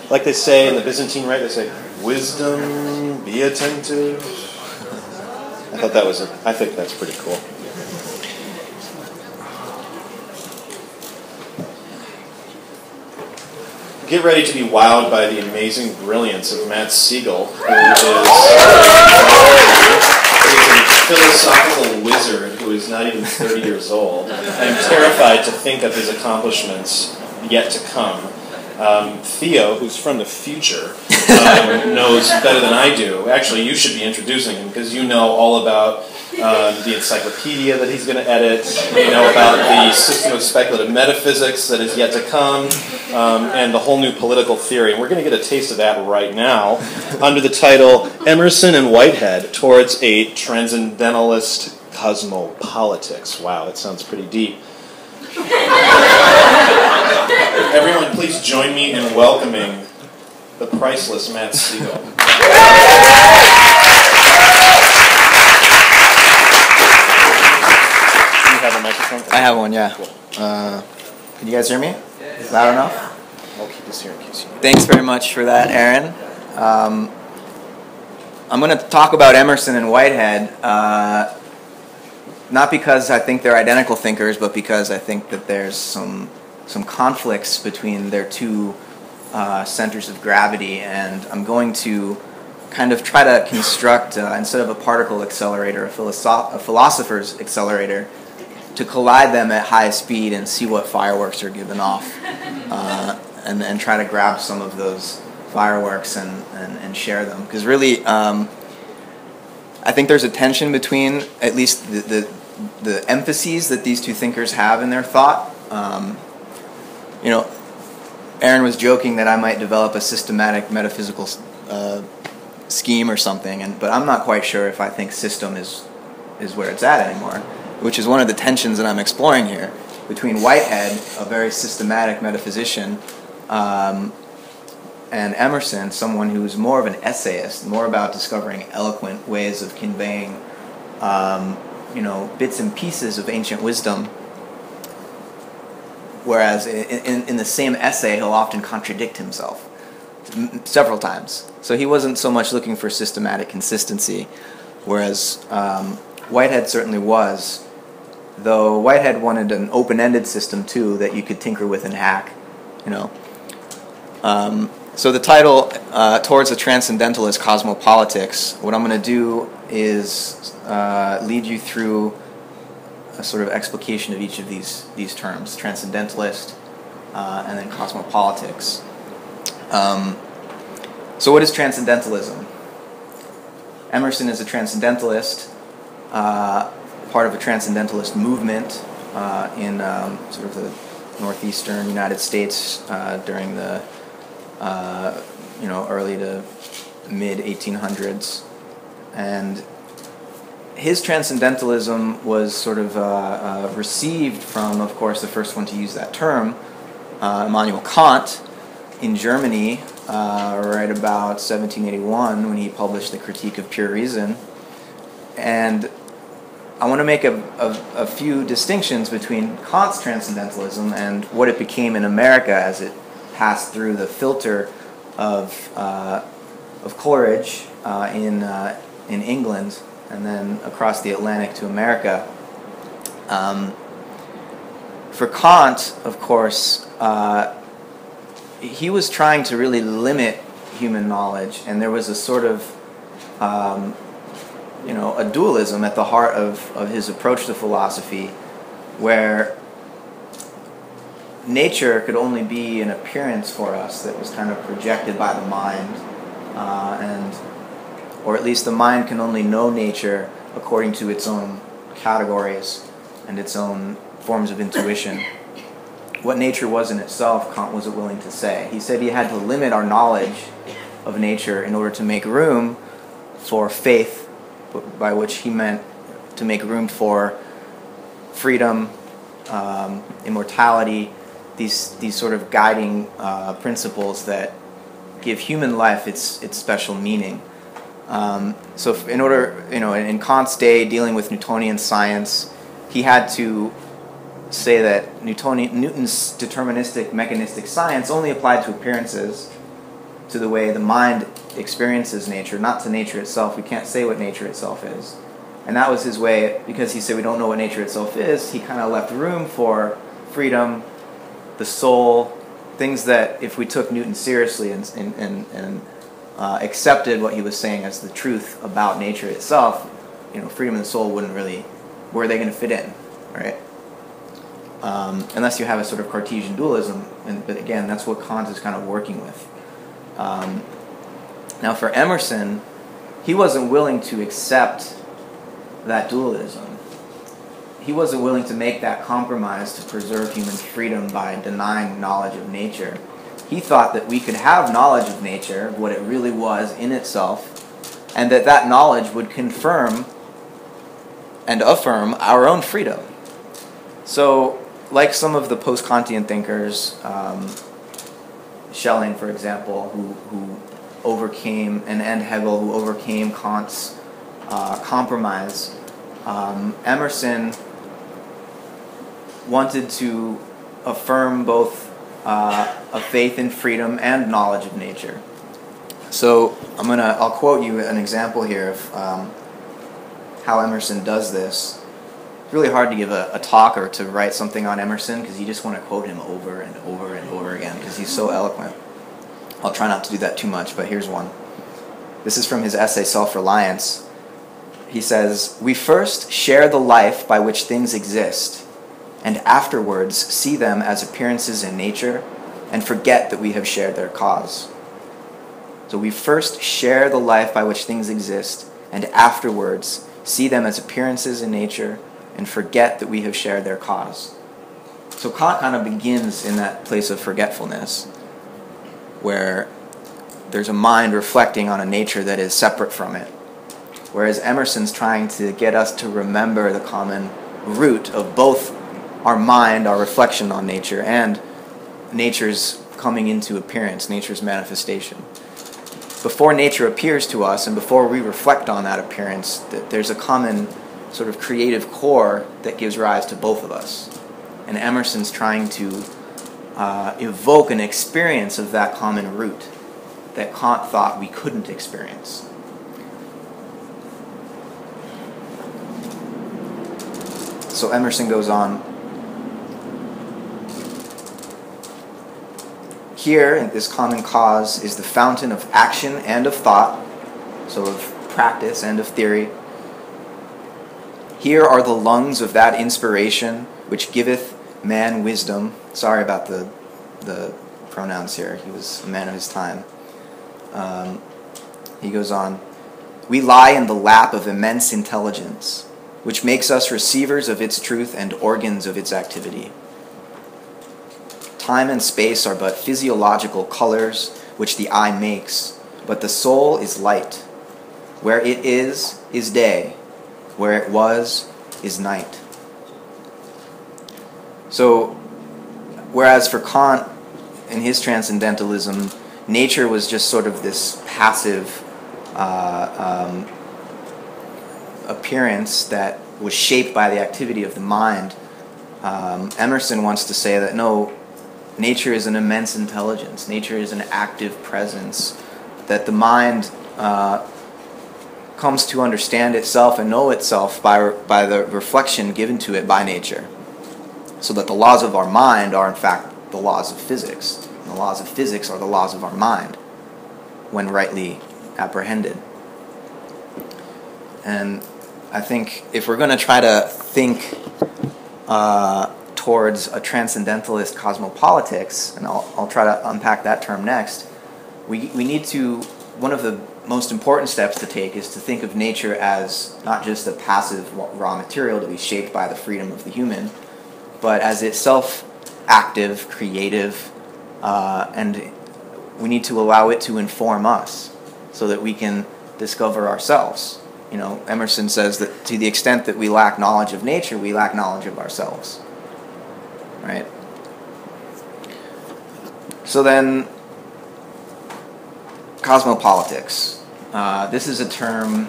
Like they say in the Byzantine Rite, they say, wisdom, be attentive. I think that's pretty cool. Get ready to be wowed by the amazing brilliance of Matt Siegel, who is a philosophical wizard who is not even 30 years old. I'm terrified to think of his accomplishments yet to come. Theo, who's from the future, knows better than I do. Actually, you should be introducing him because you know all about the encyclopedia that he's going to edit. You know about the system of speculative metaphysics that is yet to come, and the whole new political theory. And we're going to get a taste of that right now under the title Emerson and Whitehead Towards a Transcendentalist Cosmopolitics. Wow, that sounds pretty deep. Everyone, please join me in welcoming the priceless Matt Siegel. Do you have a microphone? I have one, yeah. Cool. Can you guys hear me? Loud enough? I'll keep this here in case you... Thanks very much for that, Aaron. I'm going to talk about Emerson and Whitehead, not because I think they're identical thinkers, but because I think that there's some conflicts between their two centers of gravity, and I'm going to kind of try to construct, instead of a particle accelerator, a philosopher's accelerator, to collide them at high speed and see what fireworks are given off, and try to grab some of those fireworks and share them. Because really, I think there's a tension between at least the emphases that these two thinkers have in their thought. You know, Aaron was joking that I might develop a systematic metaphysical scheme or something, but I'm not quite sure if I think system is where it's at anymore, which is one of the tensions that I'm exploring here between Whitehead, a very systematic metaphysician, and Emerson, someone who's more of an essayist, more about discovering eloquent ways of conveying bits and pieces of ancient wisdom. Whereas in the same essay, he'll often contradict himself several times. So he wasn't so much looking for systematic consistency, whereas Whitehead certainly was, though Whitehead wanted an open-ended system too that you could tinker with and hack, So the title, Towards a Transcendentalist Cosmopolitics, what I'm going to do is lead you through a sort of explication of each of these terms, transcendentalist and then cosmopolitics. So what is transcendentalism? Emerson is a transcendentalist, part of a transcendentalist movement in sort of the northeastern United States during the early to mid 1800s, and his transcendentalism was sort of received from, of course, the first one to use that term, Immanuel Kant, in Germany, right about 1781, when he published the Critique of Pure Reason. And I want to make a few distinctions between Kant's transcendentalism and what it became in America as it passed through the filter of Coleridge in England, and then across the Atlantic to America. For Kant, of course, he was trying to really limit human knowledge, and there was a sort of, a dualism at the heart of his approach to philosophy, where nature could only be an appearance for us that was kind of projected by the mind, or at least the mind can only know nature according to its own categories and its own forms of intuition. What nature was in itself, Kant wasn't willing to say. He said he had to limit our knowledge of nature in order to make room for faith, by which he meant to make room for freedom, immortality, these sort of guiding principles that give human life its special meaning. So in order, in Kant's day, dealing with Newtonian science, he had to say that Newton's deterministic mechanistic science only applied to appearances, to the way the mind experiences nature, not to nature itself. We can't say what nature itself is. And that was his way, because he said we don't know what nature itself is, he kind of left room for freedom, the soul, things that if we took Newton seriously and accepted what he was saying as the truth about nature itself, freedom and the soul wouldn't really, where are they going to fit in, right? Unless you have a sort of Cartesian dualism, but again, that's what Kant is kind of working with. Now for Emerson, he wasn't willing to accept that dualism. He wasn't willing to make that compromise to preserve human freedom by denying knowledge of nature. He thought that we could have knowledge of nature, what it really was in itself, and that knowledge would confirm and affirm our own freedom. So, like some of the post-Kantian thinkers, Schelling, for example, who overcame, and Hegel, who overcame Kant's compromise, Emerson wanted to affirm both a faith in freedom and knowledge of nature. So I'll quote you an example here of how Emerson does this. It's really hard to give a talk or to write something on Emerson because you just want to quote him over and over and over again because he's so eloquent. I'll try not to do that too much, but here's one. This is from his essay Self-Reliance. He says, "We first share the life by which things exist, and afterwards see them as appearances in nature, and forget that we have shared their cause." So we first share the life by which things exist, and afterwards see them as appearances in nature, and forget that we have shared their cause. So Kant kind of begins in that place of forgetfulness, where there's a mind reflecting on a nature that is separate from it. Whereas Emerson's trying to get us to remember the common root of both our mind, our reflection on nature, and nature's coming into appearance, nature's manifestation. Before nature appears to us and before we reflect on that appearance, there's a common sort of creative core that gives rise to both of us. And Emerson's trying to evoke an experience of that common root that Kant thought we couldn't experience. So Emerson goes on, "Here, this common cause is the fountain of action and of thought," so of practice and of theory. "Here are the lungs of that inspiration which giveth man wisdom." Sorry about the pronouns here. He was a man of his time. He goes on, "We lie in the lap of immense intelligence, which makes us receivers of its truth and organs of its activity. Time and space are but physiological colors which the eye makes, but the soul is light. Where it is day. Where it was is night." So, whereas for Kant, in his transcendentalism, nature was just sort of this passive appearance that was shaped by the activity of the mind, Emerson wants to say that no, nature is an immense intelligence. Nature is an active presence, that the mind comes to understand itself and know itself by the reflection given to it by nature. So that the laws of our mind are in fact the laws of physics. And the laws of physics are the laws of our mind when rightly apprehended. And I think if we're going to try to think towards a transcendentalist cosmopolitics, and I'll try to unpack that term next, we need to, one of the most important steps to take is to think of nature as not just a passive raw material to be shaped by the freedom of the human, but as itself active, creative, and we need to allow it to inform us so that we can discover ourselves. You know, Emerson says that to the extent that we lack knowledge of nature, we lack knowledge of ourselves. Right? So then, cosmopolitics. This is a term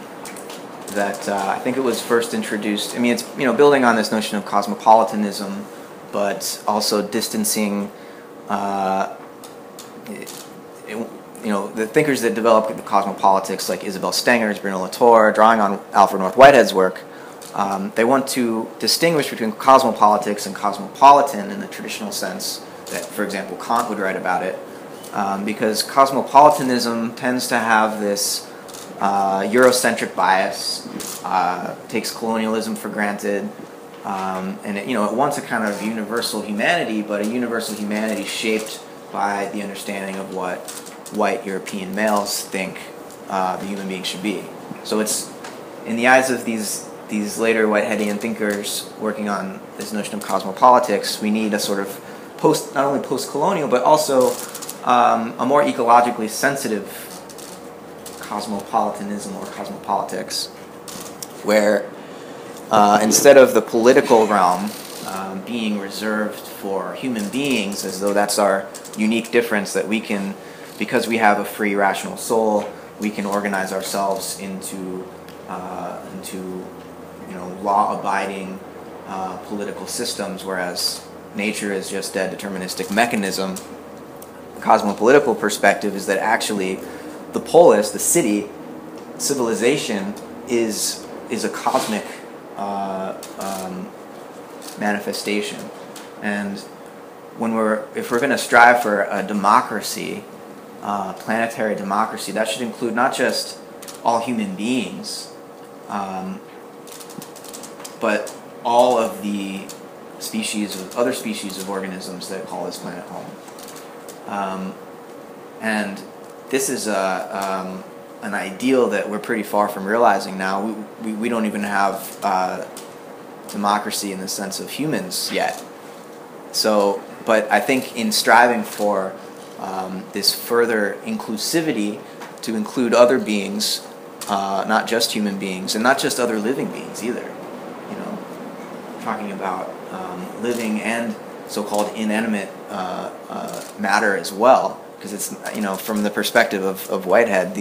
that I think it was first introduced. I mean, it's building on this notion of cosmopolitanism, but also distancing. the thinkers that developed the cosmopolitics, like Isabel Stengers, Bruno Latour, drawing on Alfred North Whitehead's work, they want to distinguish between cosmopolitics and cosmopolitan in the traditional sense that, for example, Kant would write about it, because cosmopolitanism tends to have this Eurocentric bias, takes colonialism for granted, and it wants a kind of universal humanity, but a universal humanity shaped by the understanding of what white European males think the human being should be. So it's, in the eyes of these later Whiteheadian thinkers working on this notion of cosmopolitics, we need a sort of not only post-colonial, but also a more ecologically sensitive cosmopolitanism or cosmopolitics, where instead of the political realm being reserved for human beings, as though that's our unique difference, that we can, because we have a free rational soul, we can organize ourselves into law-abiding political systems, whereas nature is just a deterministic mechanism. The cosmopolitical perspective is that actually the polis, the city, civilization, is a cosmic manifestation, and if we're going to strive for a democracy, planetary democracy, that should include not just all human beings, but all of the other species of organisms that call this planet home. And this is an ideal that we're pretty far from realizing now. We don't even have democracy in the sense of humans yet. So, but I think in striving for this further inclusivity to include other beings, not just human beings, and not just other living beings either. Talking about living and so-called inanimate matter as well, because it's from the perspective of Whitehead,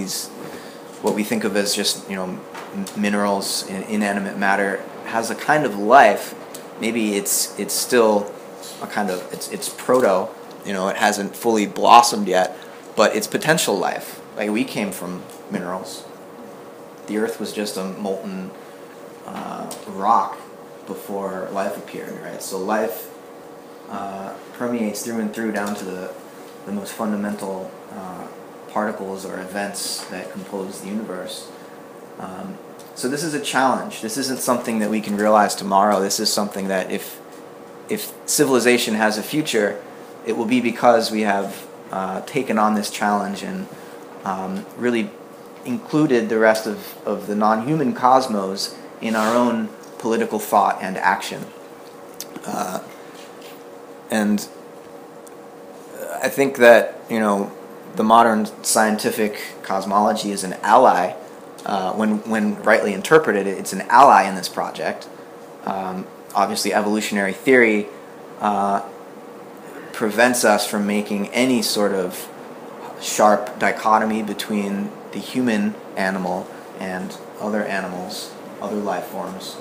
what we think of as just minerals, inanimate matter, has a kind of life. Maybe it's still a kind of it's proto. It hasn't fully blossomed yet, but it's potential life. Like, we came from minerals. The Earth was just a molten rock before life appeared, right? So life permeates through and through down to the most fundamental particles or events that compose the universe. So this is a challenge. This isn't something that we can realize tomorrow. This is something that if civilization has a future, it will be because we have taken on this challenge and really included the rest of the non-human cosmos in our own political thought and action. And I think that the modern scientific cosmology is an ally. When rightly interpreted, it's an ally in this project. Obviously, evolutionary theory prevents us from making any sort of sharp dichotomy between the human animal and other animals, other life forms.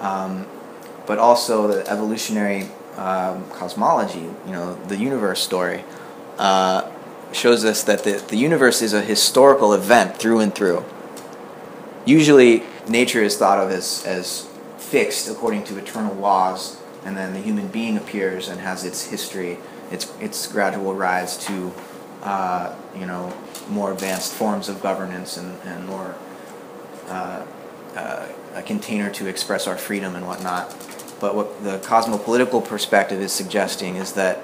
But also the evolutionary cosmology, the universe story, shows us that the universe is a historical event through and through. Usually, nature is thought of as fixed according to eternal laws, and then the human being appears and has its history, its gradual rise to more advanced forms of governance and more a container to express our freedom and whatnot. But what the cosmopolitical perspective is suggesting is that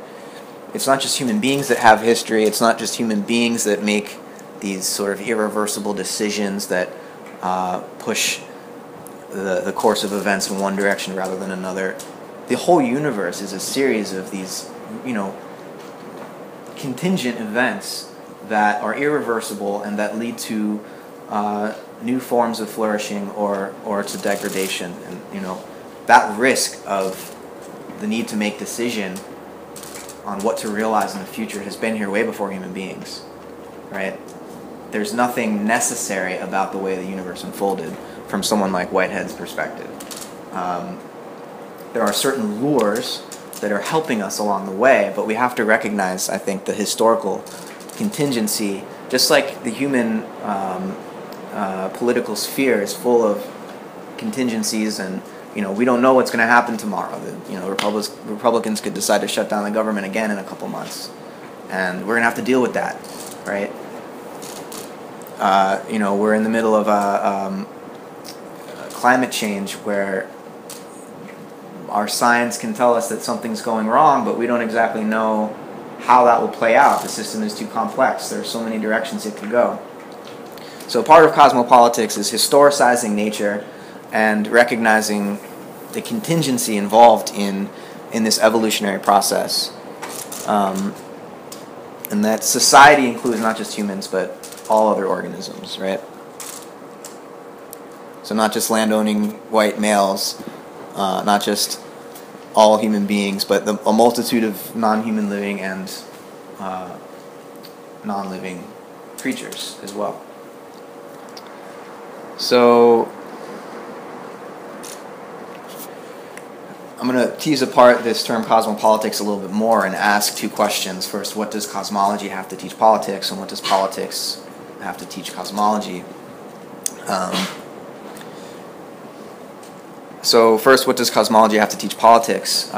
it's not just human beings that have history, it's not just human beings that make these sort of irreversible decisions that push the course of events in one direction rather than another. The whole universe is a series of these, contingent events that are irreversible and that lead to new forms of flourishing or to degradation. And that risk of the need to make decision on what to realize in the future has been here way before human beings, right? There's nothing necessary about the way the universe unfolded from someone like Whitehead's perspective. There are certain lures that are helping us along the way, but we have to recognize, I think, the historical contingency just like the human political sphere is full of contingencies, and we don't know what's going to happen tomorrow. Republicans could decide to shut down the government again in a couple months, and we're going to have to deal with that, right? We're in the middle of a climate change where our science can tell us that something's going wrong, but we don't exactly know how that will play out. The system is too complex. There are so many directions it could go. So part of cosmopolitics is historicizing nature and recognizing the contingency involved in this evolutionary process. And that society includes not just humans, but all other organisms, right? So not just landowning white males, not just all human beings, but a multitude of non-human living and non-living creatures as well. So I'm going to tease apart this term cosmopolitics a little bit more and ask two questions. First, what does cosmology have to teach politics, and what does politics have to teach cosmology? So first, what does cosmology have to teach politics?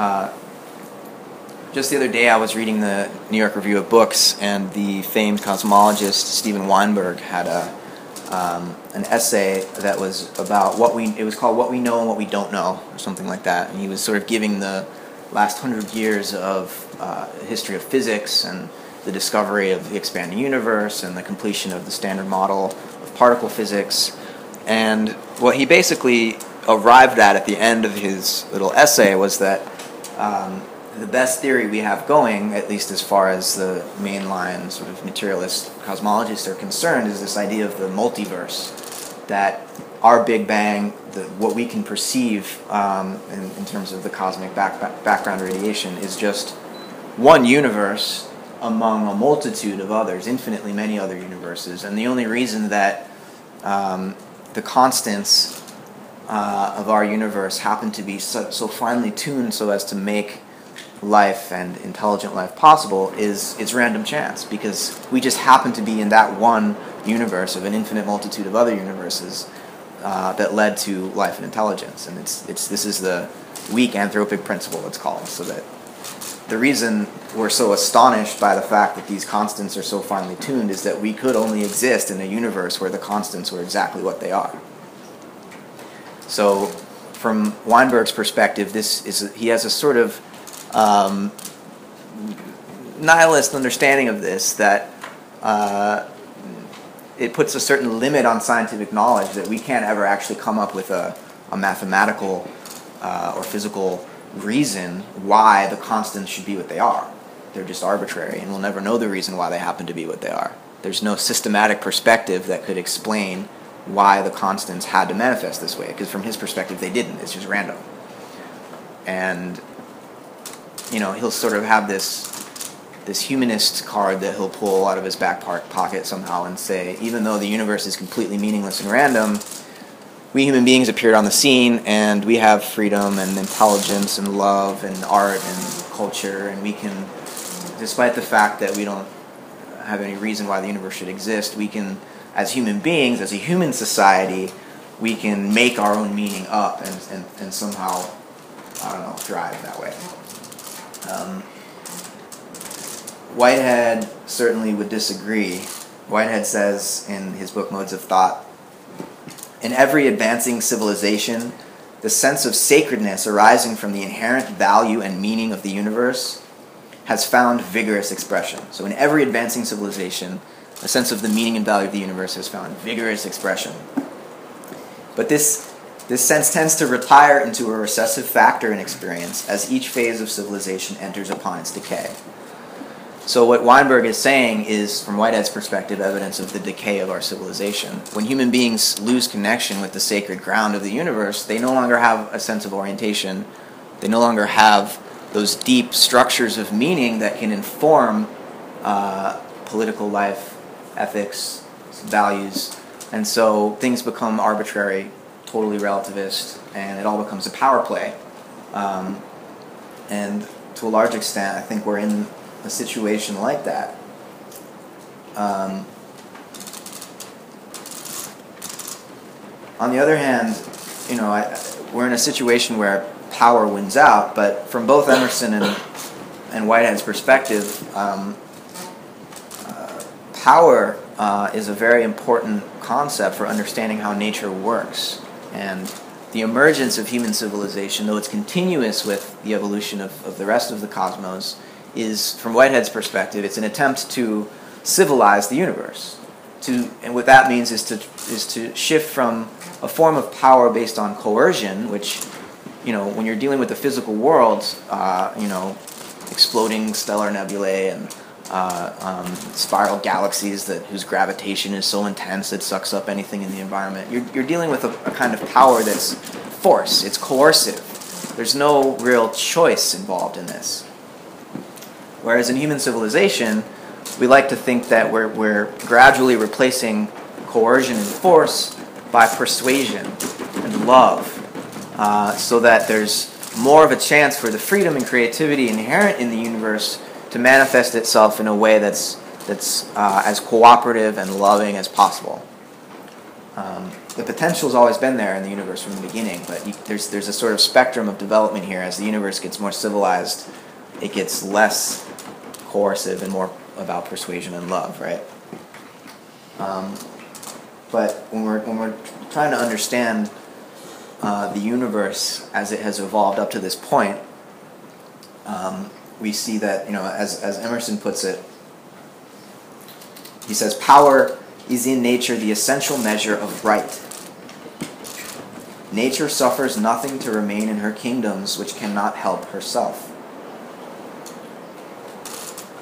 Just the other day I was reading the New York Review of Books, and the famed cosmologist Steven Weinberg had an essay that was about it was called What We Know and What We Don't Know, or something like that. And he was sort of giving the last 100 years of history of physics and the discovery of the expanding universe and the completion of the standard model of particle physics. And what he basically arrived at the end of his little essay was that the best theory we have going, at least as far as the mainline sort of materialist cosmologists are concerned, is this idea of the multiverse, that our Big Bang, what we can perceive in terms of the cosmic background radiation, is just one universe among a multitude of others, infinitely many other universes, and the only reason that the constants of our universe happen to be so finely tuned so as to make life and intelligent life possible is random chance, because we just happen to be in that one universe of an infinite multitude of other universes that led to life and intelligence. And this is the weak anthropic principle, it's called. So that the reason we're so astonished by the fact that these constants are so finely tuned is that we could only exist in a universe where the constants were exactly what they are. So from Weinberg's perspective, he has a sort of nihilist understanding of this, that it puts a certain limit on scientific knowledge, that we can't ever actually come up with a mathematical or physical reason why the constants should be what they are. They're just arbitrary, and we'll never know the reason why they happen to be what they are. There's no systematic perspective that could explain why the constants had to manifest this way, because from his perspective they didn't. It's just random. And he'll sort of have this humanist card that he'll pull out of his back pocket somehow and say, even though the universe is completely meaningless and random, we human beings appeared on the scene, and we have freedom and intelligence and love and art and culture, and we can, despite the fact that we don't have any reason why the universe should exist, we can, as human beings, as a human society, we can make our own meaning up and somehow, thrive that way. Whitehead certainly would disagree. Whitehead says in his book Modes of Thought, in every advancing civilization, the sense of sacredness arising from the inherent value and meaning of the universe has found vigorous expression. So in every advancing civilization, a sense of the meaning and value of the universe has found vigorous expression. But this sense tends to retire into a recessive factor in experience as each phase of civilization enters upon its decay. So what Weinberg is saying is, from Whitehead's perspective, evidence of the decay of our civilization. When human beings lose connection with the sacred ground of the universe, they no longer have a sense of orientation. They no longer have those deep structures of meaning that can inform political life, ethics, values. And so things become arbitrary, totally relativist, and it all becomes a power play. And to a large extent, I think we're in a situation like that. On the other hand, we're in a situation where power wins out, but from both Emerson and Whitehead's perspective, power is a very important concept for understanding how nature works. And the emergence of human civilization, though it's continuous with the evolution of the rest of the cosmos, is, from Whitehead's perspective, it's an attempt to civilize the universe. And what that means is to shift from a form of power based on coercion, which, when you're dealing with the physical world, exploding stellar nebulae and spiral galaxies whose gravitation is so intense it sucks up anything in the environment. You're dealing with a kind of power that's force. It's coercive. There's no real choice involved in this. Whereas in human civilization, we like to think that we're gradually replacing coercion and force by persuasion and love, so that there's more of a chance for the freedom and creativity inherent in the universe to manifest itself in a way that's as cooperative and loving as possible. The potential's always been there in the universe from the beginning, but there's a sort of spectrum of development here. As the universe gets more civilized, it gets less coercive and more about persuasion and love, right? But when we're trying to understand the universe as it has evolved up to this point, we see that, as Emerson puts it, he says, power is in nature the essential measure of right. Nature suffers nothing to remain in her kingdoms which cannot help herself.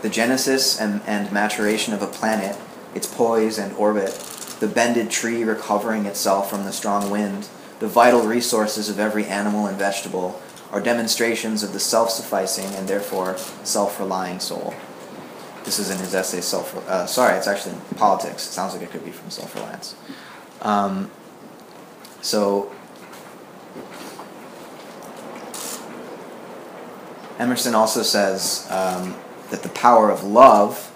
The genesis and maturation of a planet, its poise and orbit, the bended tree recovering itself from the strong wind, the vital resources of every animal and vegetable, are demonstrations of the self-sufficing and therefore self-relying soul. This is in his essay, it's actually in Politics. It sounds like it could be from Self-Reliance. So Emerson also says that the power of love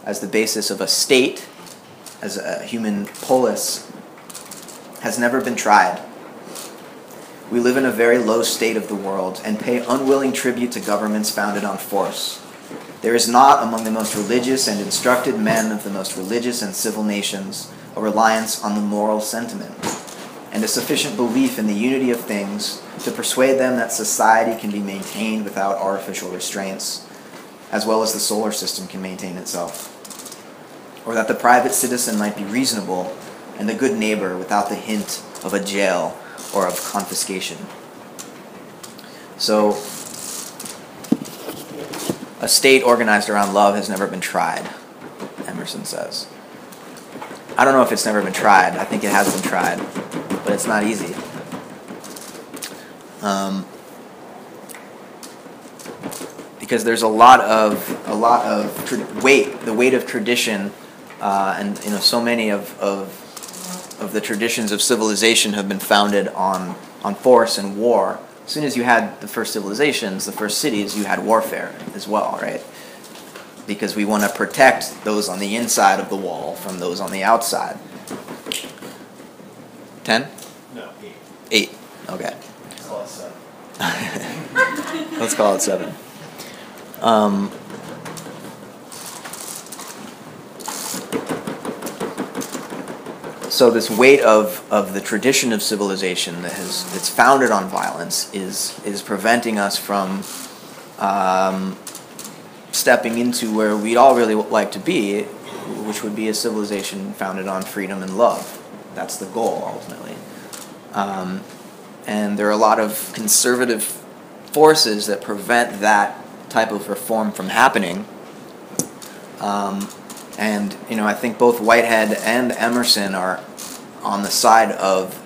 as the basis of a state, as a human polis, has never been tried. We live in a very low state of the world and pay unwilling tribute to governments founded on force. There is not among the most religious and instructed men of the most religious and civil nations a reliance on the moral sentiment, and a sufficient belief in the unity of things to persuade them that society can be maintained without artificial restraints, as well as the solar system can maintain itself, or that the private citizen might be reasonable and the good neighbor without the hint of a jail or of confiscation. So, a state organized around love has never been tried, Emerson says. I don't know if it's never been tried. I think it has been tried, but it's not easy. Because there's a lot of weight, the weight of tradition, and so many of the traditions of civilization have been founded on force and war. As soon as you had the first civilizations, the first cities, you had warfare as well, right? Because we want to protect those on the inside of the wall from those on the outside. 10? No, 8. Okay. Let's call it 7. Let's call it 7. So this weight of the tradition of civilization that's founded on violence is preventing us from stepping into where we'd all really like to be, which would be a civilization founded on freedom and love. That's the goal, ultimately. And there are a lot of conservative forces that prevent that type of reform from happening. And I think both Whitehead and Emerson are on the side of,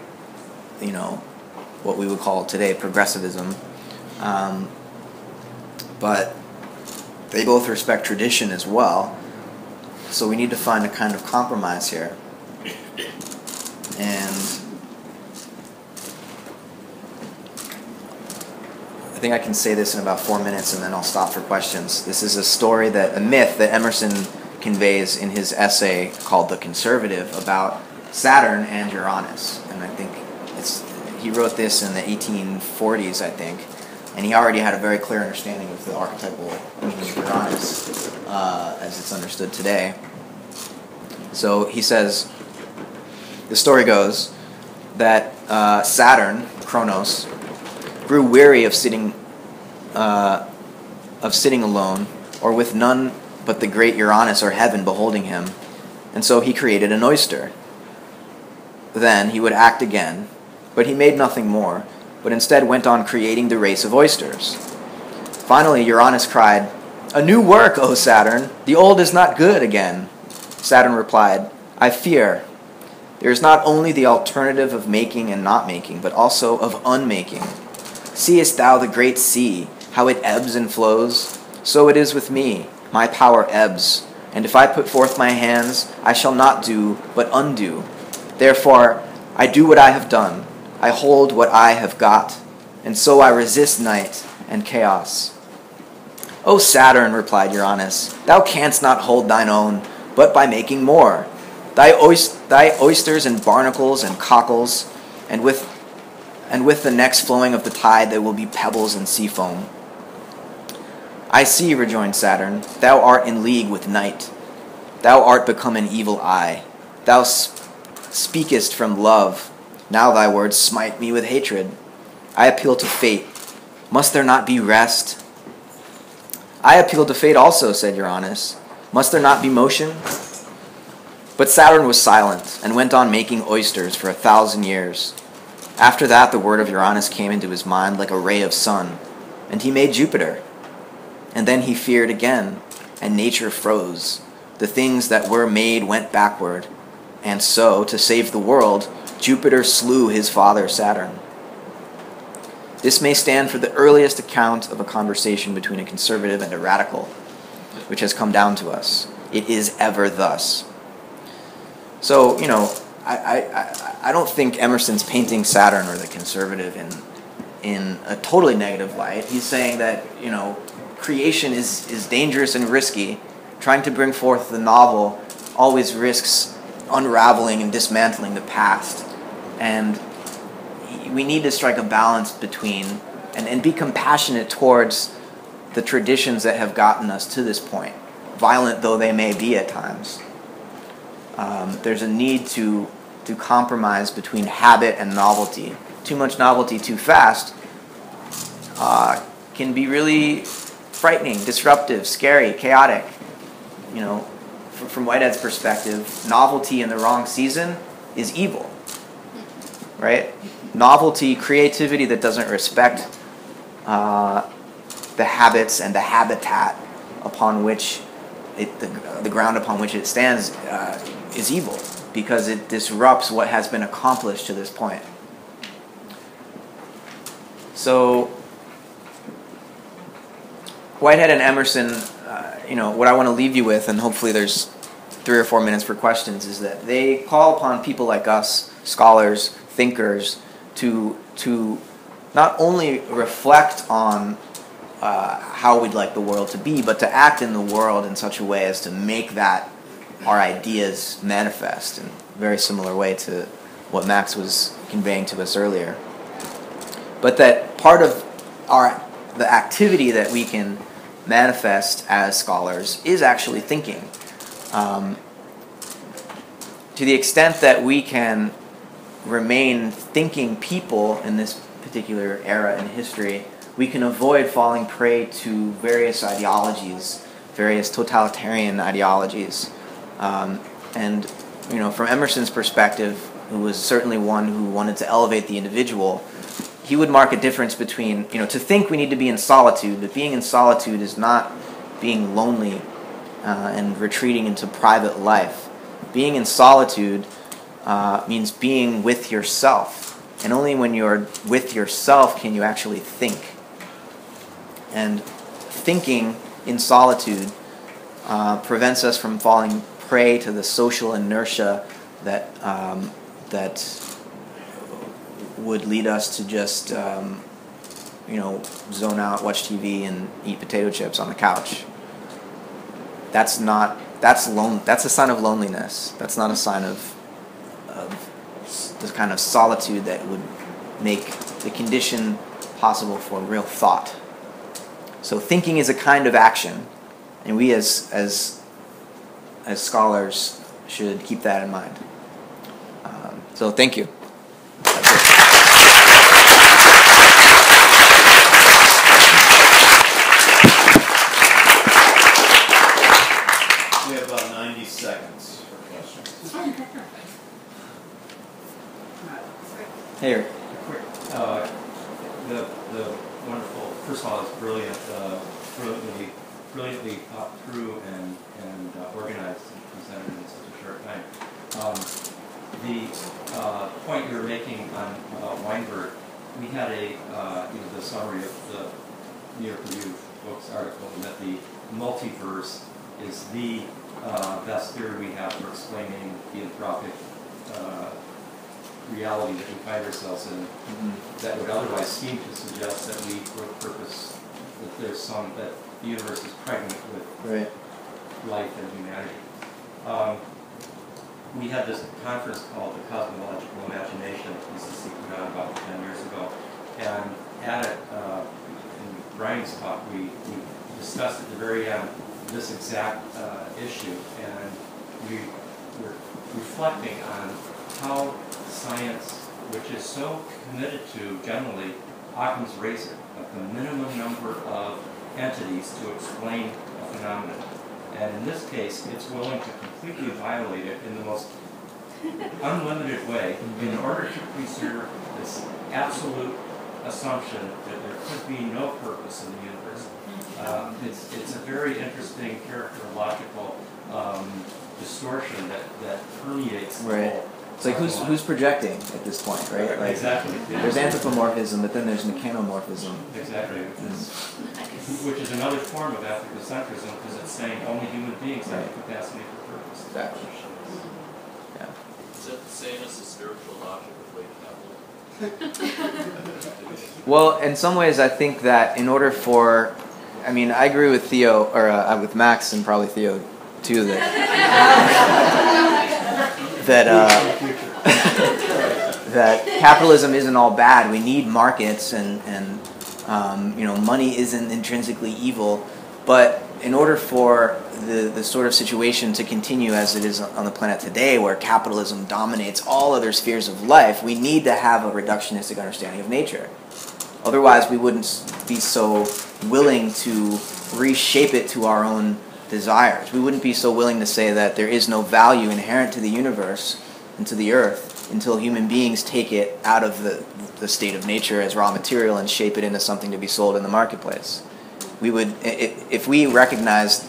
what we would call today progressivism. But they both respect tradition as well. So we need to find a kind of compromise here. And I think I can say this in about 4 minutes and then I'll stop for questions. This is a myth that Emerson conveys in his essay called The Conservative about Saturn and Uranus. And I think he wrote this in the 1840s, I think, and he already had a very clear understanding of the archetypal meaning of Uranus as it's understood today. So he says, the story goes that Saturn, Kronos, grew weary of sitting alone, or with none but the great Uranus or heaven beholding him, and so he created an oyster. Then he would act again, but he made nothing more, but instead went on creating the race of oysters. Finally, Uranus cried, "A new work, O Saturn! The old is not good again." Saturn replied, "I fear. There is not only the alternative of making and not making, but also of unmaking. Seest thou the great sea, how it ebbs and flows? So it is with me. My power ebbs, and if I put forth my hands, I shall not do, but undo. Therefore, I do what I have done. I hold what I have got, and so I resist night and chaos." "O Saturn," replied Uranus, "thou canst not hold thine own, but by making more. Thy oysters and barnacles and cockles, and with the next flowing of the tide there will be pebbles and sea foam." "I see," rejoined Saturn, "thou art in league with night. Thou art become an evil eye. Thou speakest from love. Now thy words smite me with hatred. I appeal to fate. Must there not be rest?" "I appeal to fate also," said Uranus. "Must there not be motion?" But Saturn was silent, and went on making oysters for 1,000 years. After that, the word of Uranus came into his mind like a ray of sun, and he made Jupiter. And then he feared again, and nature froze. The things that were made went backward, and so, to save the world, Jupiter slew his father Saturn. This may stand for the earliest account of a conversation between a conservative and a radical, which has come down to us. It is ever thus. So, I don't think Emerson's painting Saturn or the conservative in a totally negative light. He's saying that, creation is dangerous and risky. Trying to bring forth the novel always risks unraveling and dismantling the past. And we need to strike a balance between and be compassionate towards the traditions that have gotten us to this point, violent though they may be at times. There's a need to compromise between habit and novelty. Too much novelty too fast can be really frightening, disruptive, scary, chaotic. From Whitehead's perspective, novelty in the wrong season is evil, right? Novelty, creativity that doesn't respect the habits and the habitat upon which the ground upon which it stands is evil, because it disrupts what has been accomplished to this point. So Whitehead and Emerson, what I want to leave you with, and hopefully there's 3 or 4 minutes for questions, is that they call upon people like us, scholars, thinkers, to not only reflect on how we'd like the world to be, but to act in the world in such a way as to make that our ideas manifest in a very similar way to what Max was conveying to us earlier. But that part of the activity that we can manifest as scholars is actually thinking. To the extent that we can remain thinking people in this particular era in history, we can avoid falling prey to various ideologies, various totalitarian ideologies. And from Emerson's perspective, who was certainly one who wanted to elevate the individual, he would mark a difference between, to think we need to be in solitude, but being in solitude is not being lonely and retreating into private life. Being in solitude means being with yourself. And only when you're with yourself can you actually think. And thinking in solitude prevents us from falling prey to the social inertia that would lead us to just zone out, watch TV, and eat potato chips on the couch. That's a sign of loneliness. That's not a sign of the kind of solitude that would make the condition possible for real thought. So thinking is a kind of action, and we as scholars should keep that in mind. So thank you. That's it. We have about 90 seconds for questions. Hey, Eric. The wonderful, first of all, it's brilliant, brilliantly thought through and organized and presented in such a short time. The point you were making on Weinberg, we had the summary of the New York Review of Books article, and that the multiverse is the best theory we have for explaining the anthropic reality that we find ourselves in, that would otherwise seem to suggest that we, for a purpose, that the universe is pregnant with life and humanity. We had this conference called the Cosmological Imagination at UCC put on about 10 years ago, and at it, in Brian's talk, we discussed at the very end this exact issue, and we were reflecting on how science, which is so committed to generally Occam's razor, like the minimum number of entities to explain a phenomenon. And in this case, it's willing to completely violate it in the most unlimited way in order to preserve this absolute assumption that there could be no purpose in the universe. It's a very interesting characterological distortion that permeates the whole. It's like who's projecting at this point, right? Like, exactly. There's anthropomorphism, but then there's mechanomorphism. Exactly. Which is another form of anthropocentrism, because it's saying only human beings have the capacity for purpose. Exactly. Yeah. Is that the same as the spiritual logic of late capitalism? Well, in some ways, I think that in order for, I agree with Theo, or with Max, and probably Theo too, that capitalism isn't all bad. We need markets, and money isn't intrinsically evil. But in order for the sort of situation to continue as it is on the planet today, where capitalism dominates all other spheres of life, we need to have a reductionistic understanding of nature. Otherwise, we wouldn't be so willing to reshape it to our own desires. We wouldn't be so willing to say that there is no value inherent to the universe and to the earth until human beings take it out of the state of nature as raw material and shape it into something to be sold in the marketplace. We would, if we recognized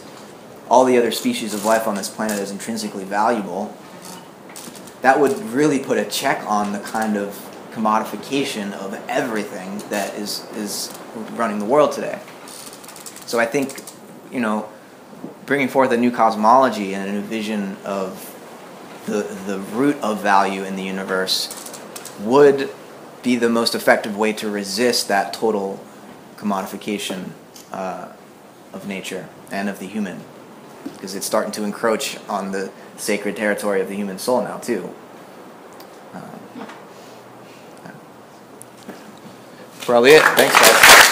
all the other species of life on this planet as intrinsically valuable, that would really put a check on the kind of commodification of everything that is running the world today. So I think, bringing forth a new cosmology and a new vision of the root of value in the universe would be the most effective way to resist that total commodification of nature and of the human, because it's starting to encroach on the sacred territory of the human soul now too. Probably it. Thanks, guys.